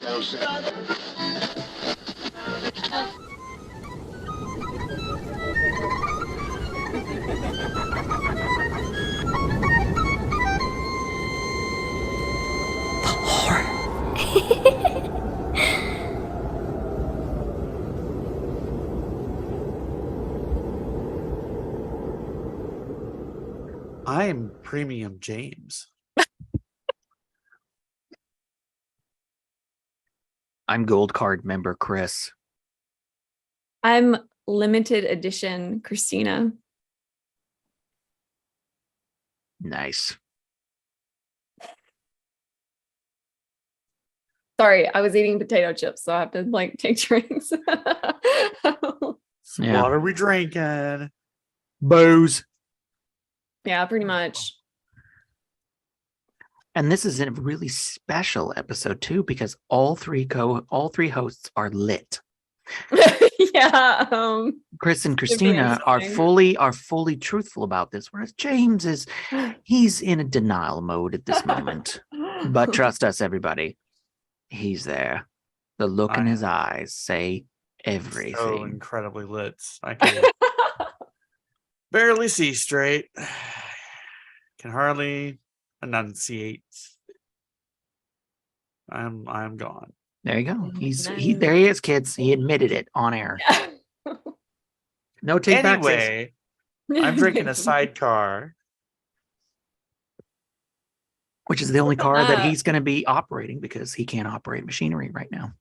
I'm Premium James. I'm Gold Card member Chris. I'm limited edition Christina. Nice. Sorry, I was eating potato chips, so I have to take drinks. Yeah. What are we drinking? Booze. Yeah, pretty much. And this is a really special episode too, because all three hosts are lit. Yeah. Chris and Christina are fully truthful about this, whereas James he's in a denial mode at this moment. But trust us, everybody, he's there. The look in his eyes say everything. So incredibly lit. I can barely see straight. Can hardly enunciate. I'm gone. There you go. There he is, kids. He admitted it on air. No take back. Anyway, I'm drinking a sidecar, which is the only car that he's going to be operating because he can't operate machinery right now.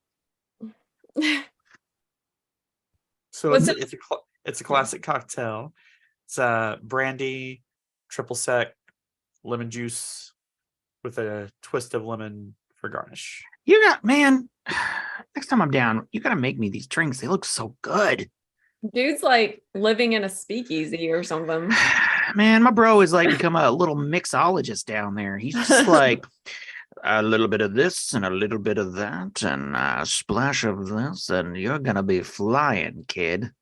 So it's a classic cocktail. It's a brandy, triple sec, lemon juice with a twist of lemon for garnish. Man, next time I'm down, you got to make me these drinks. They look so good. Dude's like living in a speakeasy or something. Man, my bro is like become a little mixologist down there. He's just like a little bit of this and a little bit of that and a splash of this, and you're going to be flying, kid.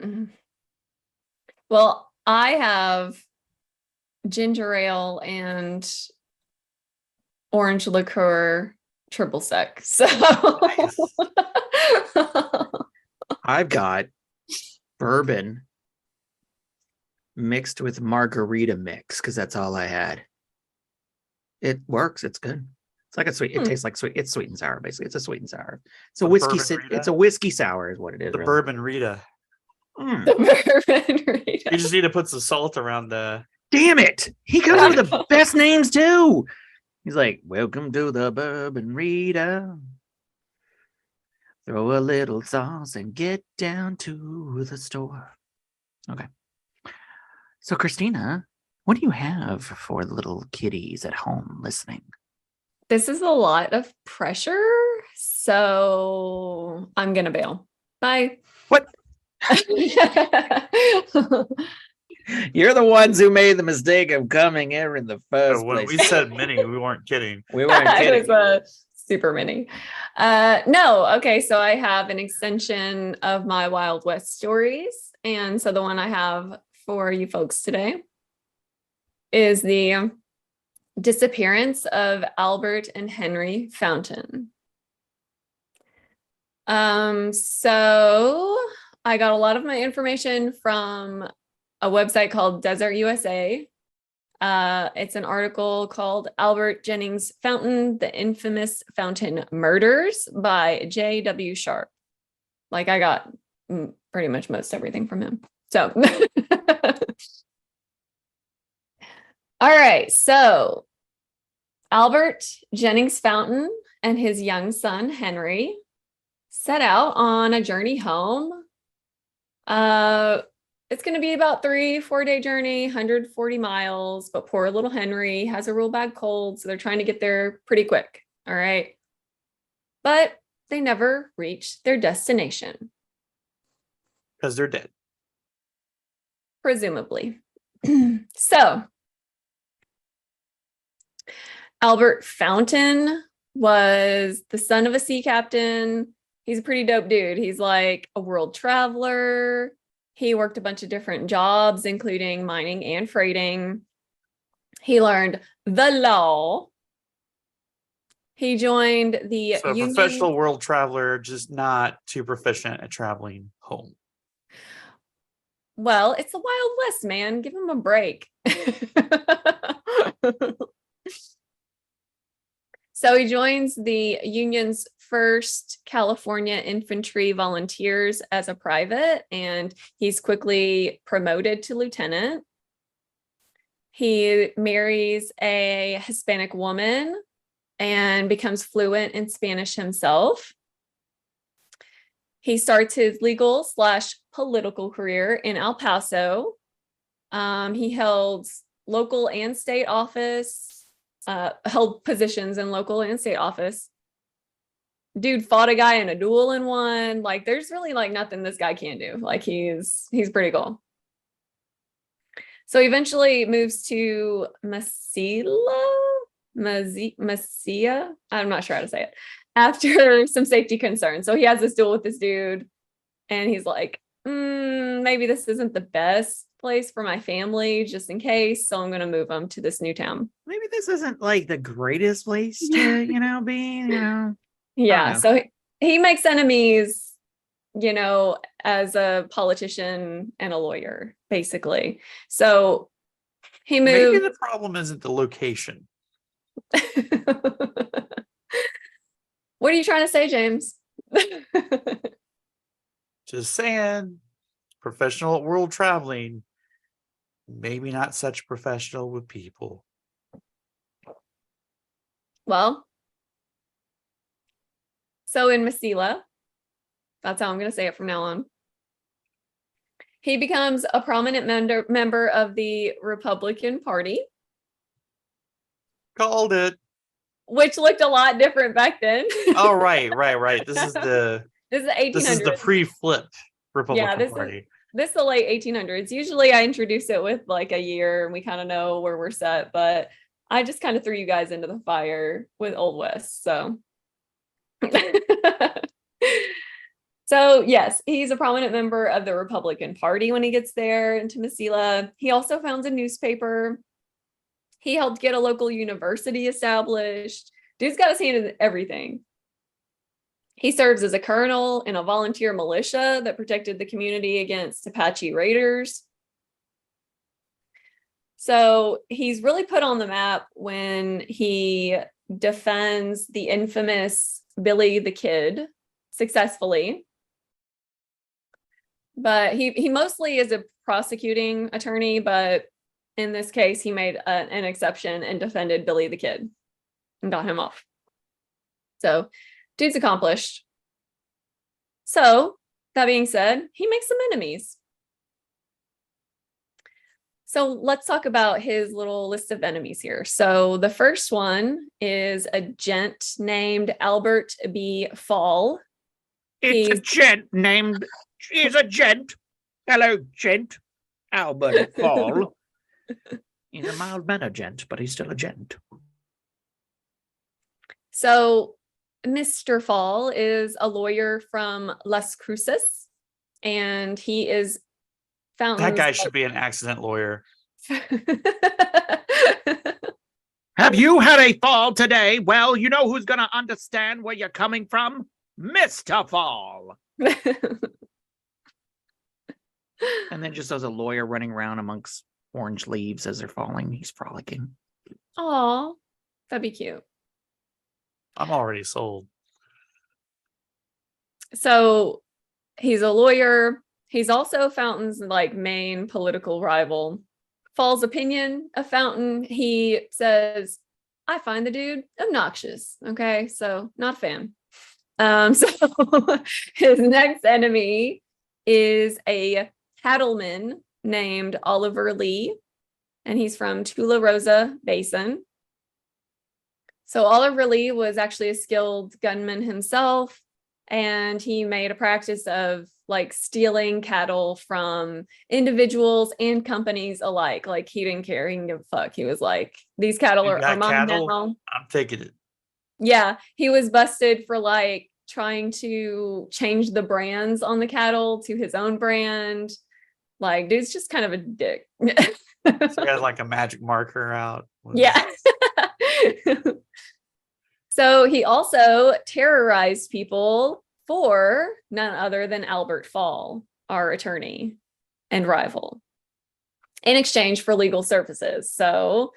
Mm-hmm. Well, I have ginger ale and orange liqueur triple sec. So Nice. I've got bourbon mixed with margarita mix because that's all I had. It works. It's good. It's like a sweet. It tastes like sweet. It's sweet and sour. Basically, it's a sweet and sour. It's a whiskey. It's a whiskey sour, is what it is. The really. bourbon Rita. The bourbon Rita. You just need to put some salt around the. Damn it! He comes with the best names too. He's like, "Welcome to the bourbon Rita. Throw a little sauce and get down to the store." Okay. So, Christina, what do you have for the little kiddies at home listening? This is a lot of pressure, so I'm gonna bail. Bye. What? You're the ones who made the mistake of coming here in the first When place. we said mini, we weren't kidding. We weren't kidding. It was a super mini. No, okay, so I have an extension of my Wild West stories. And so the one I have for you folks today is the disappearance of Albert and Henry Fountain. So I got a lot of my information from a website called Desert USA. It's an article called Albert Jennings Fountain, The Infamous Fountain Murders by J.W. Sharp. I got pretty much most everything from him. So, all right. So Albert Jennings Fountain and his young son, Henry, set out on a journey home. It's going to be about 3-4 day journey, 140 miles, but poor little Henry has a real bad cold. So they're trying to get there pretty quick. All right. But they never reach their destination. Because they're dead. Presumably. So Albert Fountain was the son of a sea captain. He's a pretty dope dude. He's like a world traveler. He worked a bunch of different jobs, including mining and freighting. He learned the law. He joined the So a Union. professional world traveler, just not too proficient at traveling home. Well, it's the Wild West, man. Give him a break. So he joins the Union's 1st California Infantry Volunteers as a private, and he's quickly promoted to lieutenant. He marries a Hispanic woman and becomes fluent in Spanish himself. He starts his legal/political career in El Paso. He held local and state office, held positions in local and state office. Dude fought a guy in a duel and won. Like, there's really like nothing this guy can't do. Like, he's pretty cool. So he eventually moves to Mesilla. I'm not sure how to say it. After some safety concerns. So he has this duel with this dude, and he's like, maybe this isn't the best place for my family, just in case. So I'm going to move them to this new town. Maybe this isn't like the greatest place to, be, Yeah. So he makes enemies, as a politician and a lawyer, basically. So he moved. Maybe the problem isn't the location. What are you trying to say, James? Just saying, professional at world traveling, maybe not such professional with people. Well, so in Mesilla, that's how I'm going to say it from now on. He becomes a prominent member of the Republican Party. Called it. Which looked a lot different back then. Oh, right. This is the 1800s. This is the pre-flip Republican Party. This is the late 1800s. Usually I introduce it with like a year and we kind of know where we're set, but I just kind of threw you guys into the fire with Old West. So So yes, he's a prominent member of the Republican Party when he gets there into Mesilla. He also founds a newspaper. He helped get a local university established. Dude's got his hand in everything. He serves as a colonel in a volunteer militia that protected the community against Apache raiders. So he's really put on the map when he defends the infamous Billy the Kid successfully. But he mostly is a prosecuting attorney, but in this case, he made an exception and defended Billy the Kid and got him off. So dude's accomplished. So that being said, he makes some enemies. So let's talk about his little list of enemies here. So the first one is a gent named Albert B. Fall. He's a gent. Hello, gent. Albert Fall. He's a mild-mannered gent, but he's still a gent. So Mr. Fall is a lawyer from Las Cruces, and he is That guy should be an accident lawyer. Have you had a fall today? Well, you know who's going to understand where you're coming from? Mr. Fall. And then just as a lawyer running around amongst orange leaves as they're falling, he's frolicking. Aw, that'd be cute. I'm already sold. So he's a lawyer. He's also Fountain's main political rival. Fall's opinion of Fountain, he says, I find the dude obnoxious. Okay, so not a fan. So his next enemy is a cattleman named Oliver Lee, and he's from Tularosa Basin. So Oliver Lee was actually a skilled gunman himself, and he made a practice of stealing cattle from individuals and companies alike. He didn't care. He didn't give a fuck. He was like, these cattle are mine now. I'm taking it. Yeah, he was busted for trying to change the brands on the cattle to his own brand. Dude's just kind of a dick. So he has a magic marker out. Yeah. So he also terrorized people for none other than Albert Fall, our attorney and rival, in exchange for legal services. So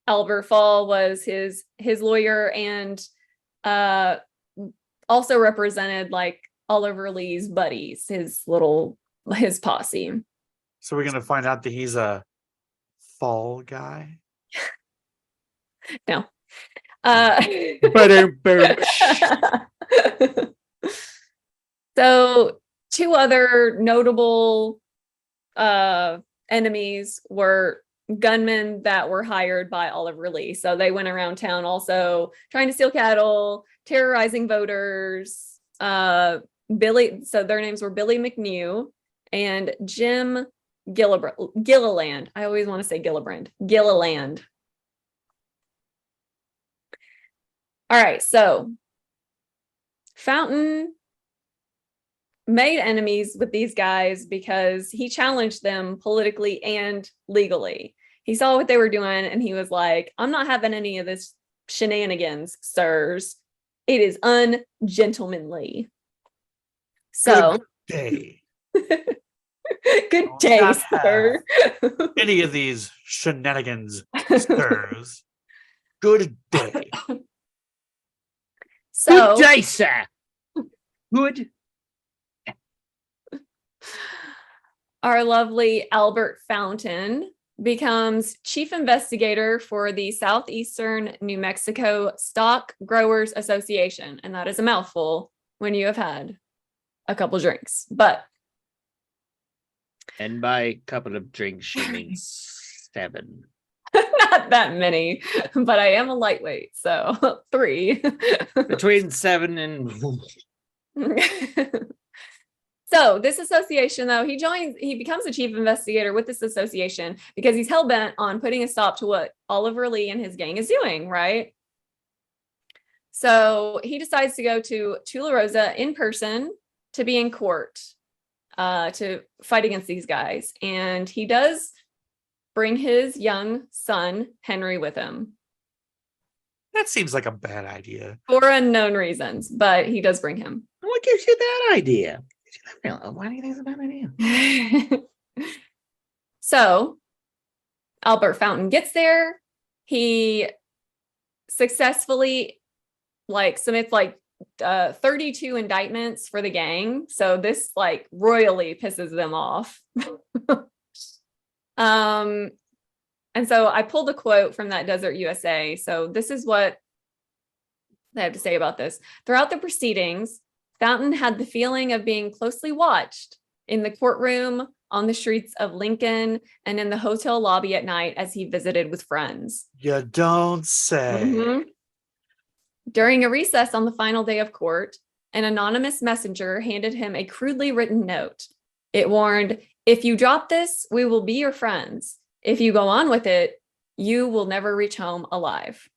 Albert Fall was his lawyer and also represented like Oliver Lee's buddies, his posse. So we're gonna find out that he's a fall guy. No. So two other notable enemies were gunmen that were hired by Oliver Lee. So they went around town also trying to steal cattle, terrorizing voters. Billy, so their names were Billy McNew and Jim Gilliland. I always want to say Gillibrand. Gilliland. All right, so Fountain made enemies with these guys because he challenged them politically and legally. He saw what they were doing and he was like, I'm not having any of this shenanigans, sirs. It is ungentlemanly. So good day. Good day, sir. Any of these shenanigans, sirs. Good day. So good day, sir. Good. Our lovely Albert Fountain becomes chief investigator for the Southeastern New Mexico Stock Growers Association. And that is a mouthful when you have had a couple drinks. But And by a couple of drinks, she means 7. not that many, but I am a lightweight, so 3. Between 7 and So this association, though, he becomes a chief investigator with this association because he's hell-bent on putting a stop to what Oliver Lee and his gang is doing, right? So he decides to go to Tularosa in person to be in court to fight against these guys. And he does bring his young son, Henry, with him. That seems like a bad idea. For unknown reasons, but he does bring him. what gives you that idea? Why do you think it's a bad idea? So Albert Fountain gets there. He successfully submits 32 indictments for the gang. So this royally pisses them off. And so I pulled a quote from that Desert USA. So this is what they have to say about this. Throughout the proceedings, Fountain had the feeling of being closely watched in the courtroom, on the streets of Lincoln, and in the hotel lobby at night as he visited with friends. You don't say. Mm-hmm. During a recess on the final day of court, an anonymous messenger handed him a crudely written note. It warned, "If you drop this, we will be your friends. If you go on with it, you will never reach home alive."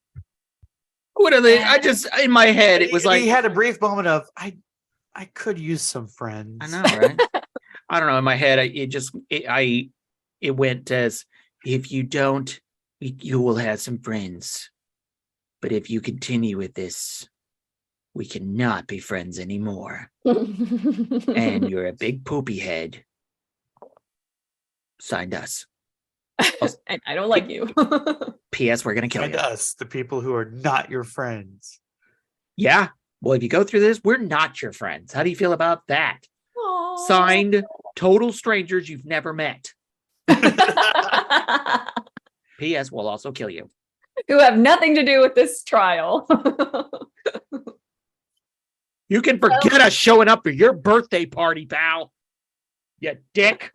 What are they? I just, in my head, it was like, he had a brief moment of, I could use some friends. I know, right? I don't know. In my head, it went as, if you don't, you will have some friends. But if you continue with this, we cannot be friends anymore. And you're a big poopy head. Signed us. And I don't like you. P.S. We're going to kill And you. us, the people who are not your friends. Yeah. Well, if you go through this, we're not your friends. How do you feel about that? Aww. Signed, total strangers you've never met. P.S. We'll also kill you. Who have nothing to do with this trial. You can forget us showing up for your birthday party, pal. You dick.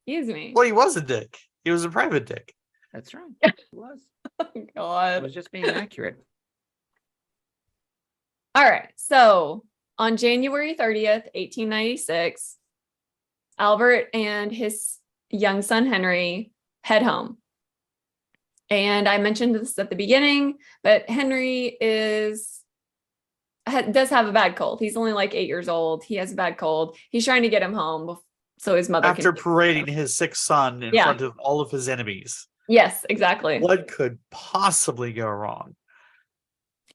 Excuse me. Well, he was a dick. He was a private dick. That's right. It was. Oh, I God. was just being accurate. All right. So on January 30th, 1896, Albert and his young son, Henry, head home. And I mentioned this at the beginning, but Henry does have a bad cold. He's only 8 years old. He has a bad cold. He's trying to get him home so his mother After can parading his sick son in front of all of his enemies. Yes, exactly. What could possibly go wrong?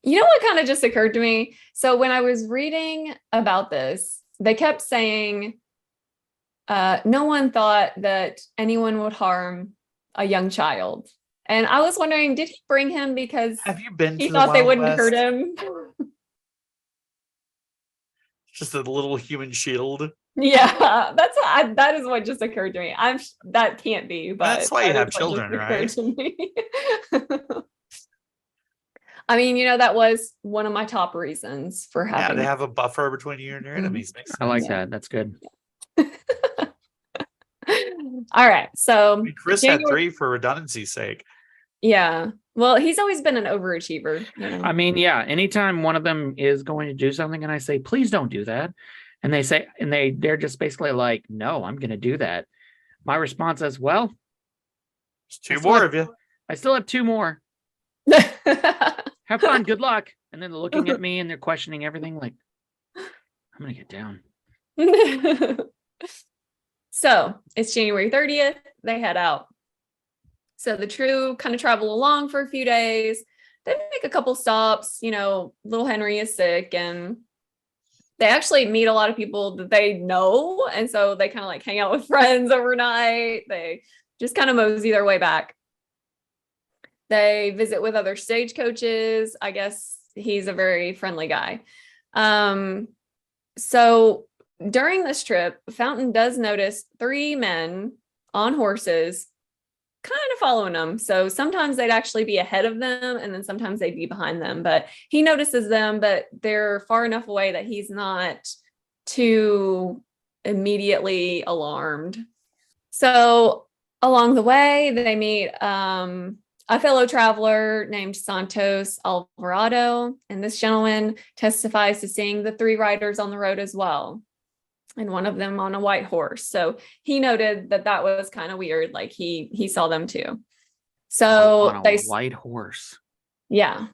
You know what kind of just occurred to me? So when I was reading about this, they kept saying no one thought that anyone would harm a young child. And I was wondering, did he bring him because Have you been he to the thought they Wild wouldn't hurt West? him? Just a little human shield. Yeah, that is what just occurred to me. That can't be, but That's why you that have is what just children, occurred right? to me. I mean, that was one of my top reasons for Yeah, having. they have a buffer between you and your enemies. Makes sense. I like that. That's good. All right, so I mean, Chris had 3 for redundancy's sake. Yeah. Well, he's always been an overachiever. I mean, yeah, anytime one of them is going to do something and I say, please don't do that. And they say, and they're just basically like, no, I'm going to do that. My response is, well, there's 2 more of you. I still have 2 more. Have fun. Good luck. And then they're looking at me and they're questioning everything like, I'm going to get down. So it's January 30th. They head out. So the crew kind of travel along for a few days. They make a couple stops. Little Henry is sick and they actually meet a lot of people that they know. And so they kind of like hang out with friends overnight. They just kind of mosey their way back. They visit with other stagecoaches. I guess he's a very friendly guy. So during this trip, Fountain does notice 3 men on horses kind of following them. So sometimes they'd actually be ahead of them and then sometimes they'd be behind them, but he notices them, but they're far enough away that he's not too immediately alarmed. So along the way, they meet a fellow traveler named Santos Alvarado, and this gentleman testifies to seeing the 3 riders on the road as well, and one of them on a white horse. So he noted that was kind of weird. Like he saw them too. So on a white horse. Yeah.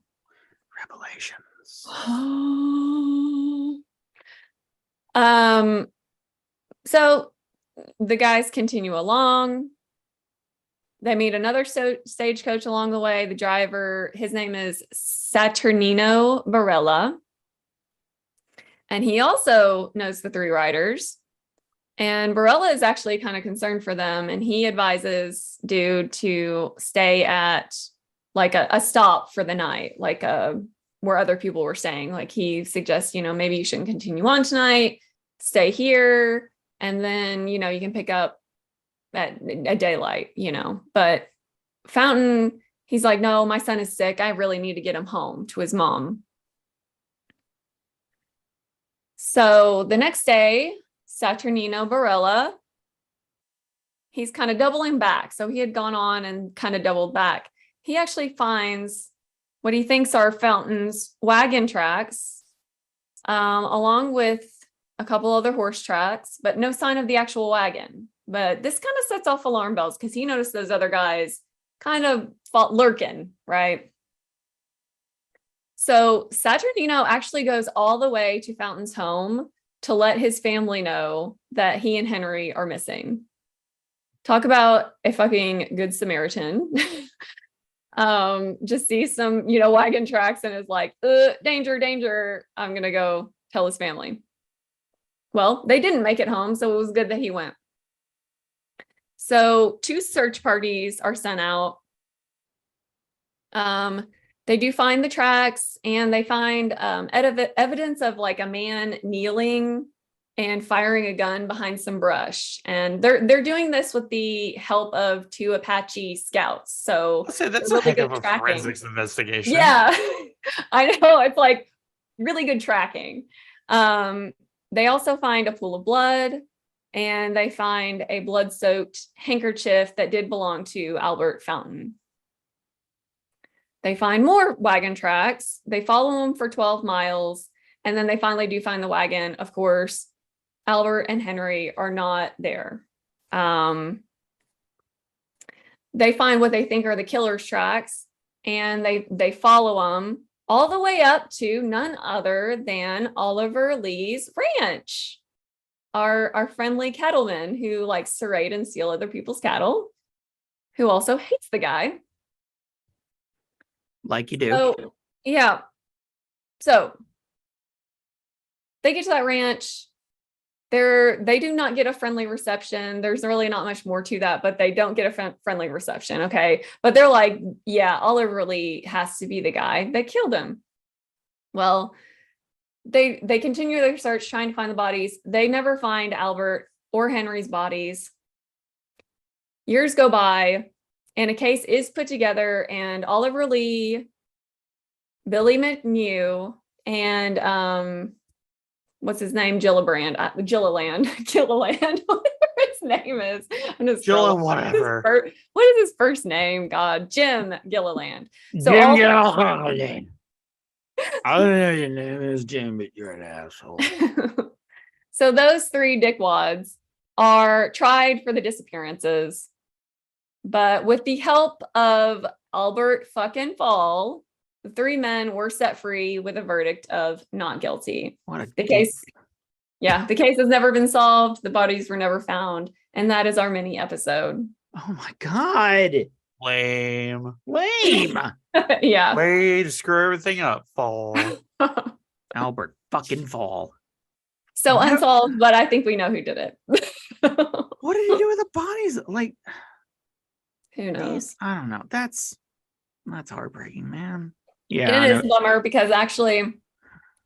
Revelations. So the guys continue along. They meet another stagecoach along the way. The driver, his name is Saturnino Varela. And he also knows the 3 riders. And Barella is actually kind of concerned for them. And he advises Dude to stay at like a stop for the night, like where other people were staying. Like he suggests, maybe you shouldn't continue on tonight, stay here. And then, you can pick up at daylight, But Fountain, he's like, no, my son is sick. I really need to get him home to his mom. So the next day, Saturnino Barella, he's kind of doubling back. So he had gone on and kind of doubled back. He actually finds what he thinks are Fountain's wagon tracks, along with a couple other horse tracks, but no sign of the actual wagon. But this kind of sets off alarm bells because he noticed those other guys kind of lurking, right? So Saturnino actually goes all the way to Fountain's home to let his family know that he and Henry are missing. Talk about a fucking good Samaritan. Just see some, wagon tracks and is like, danger, danger. I'm going to go tell his family. Well, they didn't make it home, so it was good that he went. So 2 search parties are sent out. They do find the tracks and they find evidence of like a man kneeling and firing a gun behind some brush. And they're doing this with the help of 2 Apache scouts. So I'll say that's a heck of a forensics investigation. Yeah, I know. It's like really good tracking. They also find a pool of blood and they find a blood-soaked handkerchief that did belong to Albert Fountain. They find more wagon tracks. They follow them for 12 miles. And then they finally do find the wagon. Of course, Albert and Henry are not there. They find what they think are the killer's tracks. And they follow them all the way up to none other than Oliver Lee's ranch. Our friendly cattleman who likes to raid and steal other people's cattle. who also hates the guy. Like you do. So, yeah. So they get to that ranch. They do not get a friendly reception. There's really not much more to that, but they don't get a friendly reception. Okay. But they're like, yeah, Oliver Lee has to be the guy that killed him. Well, they continue their search trying to find the bodies. They never find Albert or Henry's bodies. Years go by and a case is put together, and Oliver Lee, Billy McNew, and what's his name? Gilliland, whatever his name is. I'm just Gilla, whatever. What is his first name? God, Jim Gilliland. So Jim Gilliland. I don't know your name is Jim, but you're an asshole. So those three dickwads are tried for the disappearances, but with the help of Albert fucking Fall, the three men were set free with a verdict of not guilty. The case has never been solved. The bodies were never found. And that is our mini episode. Oh my God. Lame. Yeah. Way to screw everything up, Fall. Albert fucking Fall. So unsolved, but I think we know who did it. What did he do with the bodies? Like, who knows? I don't know. That's heartbreaking, man. Yeah. And it is a bummer because actually,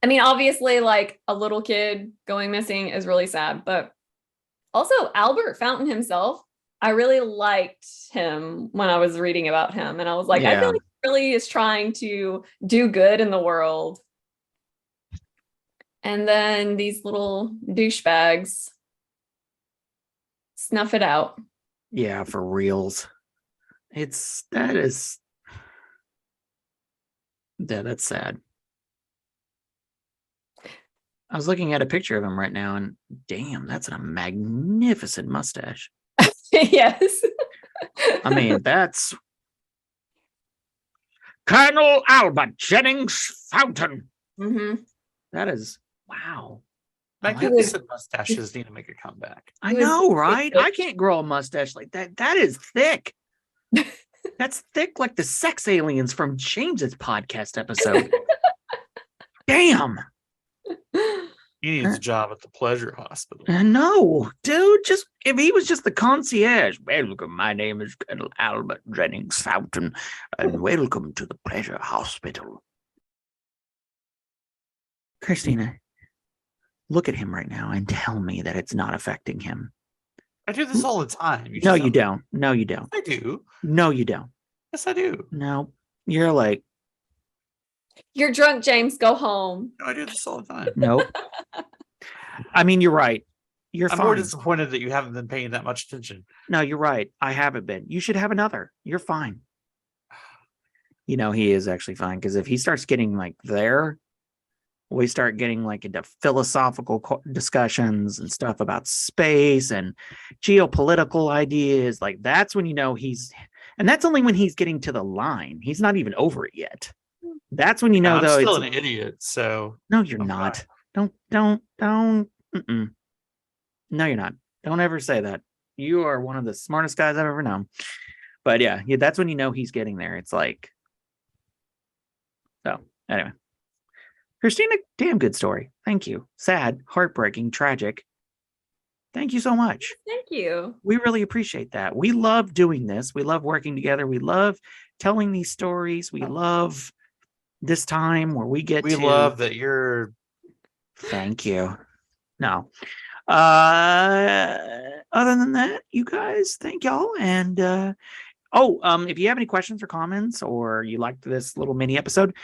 I mean, obviously, like a little kid going missing is really sad, but also Albert Fountain himself, I really liked him when I was reading about him. And I was like, I feel like he really is trying to do good in the world. And then these little douchebags snuff it out. Yeah, for reals. That's sad. I was looking at a picture of him right now, and damn, that's a magnificent mustache. Yes. I mean, that's Colonel Albert Jennings Fountain. Mm-hmm. That is, wow. Magnificent mustaches need to make a comeback. I know, right? I can't grow a mustache like that. That is thick. That's thick like the sex aliens from James's podcast episode. Damn. He needs a job at the pleasure hospital. No, dude, just if he was just the concierge. Welcome, my name is Colonel Albert Jennings Fountain, and welcome to the pleasure hospital. Christina, look at him right now and tell me that it's not affecting him. I do this all the time. No, you don't. No, you don't. I do. No, you don't. Yes, I do. No, you're like, you're drunk, James. Go home. No, I do this all the time. Nope. I mean, you're right. I'm more disappointed that you haven't been paying that much attention. No, you're right. I haven't been. You should have another. You're fine. You know, he is actually fine, because if he starts getting like there, we start getting like into philosophical discussions and stuff about space and geopolitical ideas. Like that's when you know and that's only when he's getting to the line. He's not even over it yet. That's when you know, I'm though. Still an idiot. So no, you're not. Don't. Mm-mm. No, you're not. Don't ever say that. You are one of the smartest guys I've ever known. But yeah, that's when you know he's getting there. It's like, so anyway. Christina, damn good story. Thank you. Sad, heartbreaking, tragic. Thank you so much. Thank you. We really appreciate that. We love doing this. We love working together. We love telling these stories. We love this time where we love that you're. Thank you. No. Other than that, you guys, thank y'all. And if you have any questions or comments, or you liked this little mini episode,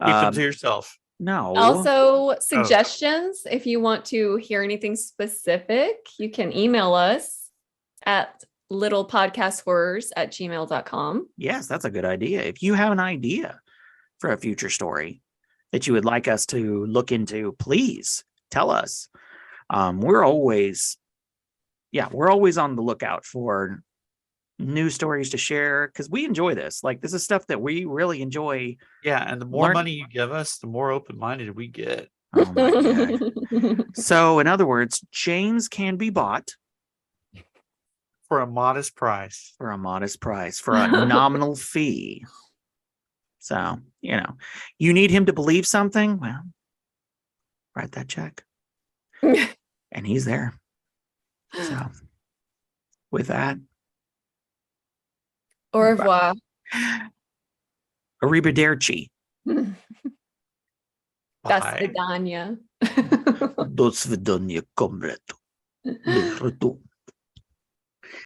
keep them to yourself. No. Also, suggestions. If you want to hear anything specific, you can email us at littlepodcasthorrors@gmail.com. Yes, that's a good idea. If you have an idea for a future story that you would like us to look into, please tell us. We're always on the lookout for new stories to share, because we enjoy this. Like, this is stuff that we really enjoy. Yeah, and the more money you give us, the more open-minded we get. Oh my God. So in other words, James can be bought. For a modest price. For a modest price, for a nominal fee. So, you need him to believe something? Well, write that check. And he's there. So, with that. Au revoir. Arrivederci. До Bye. свидания. До свидания, комрад.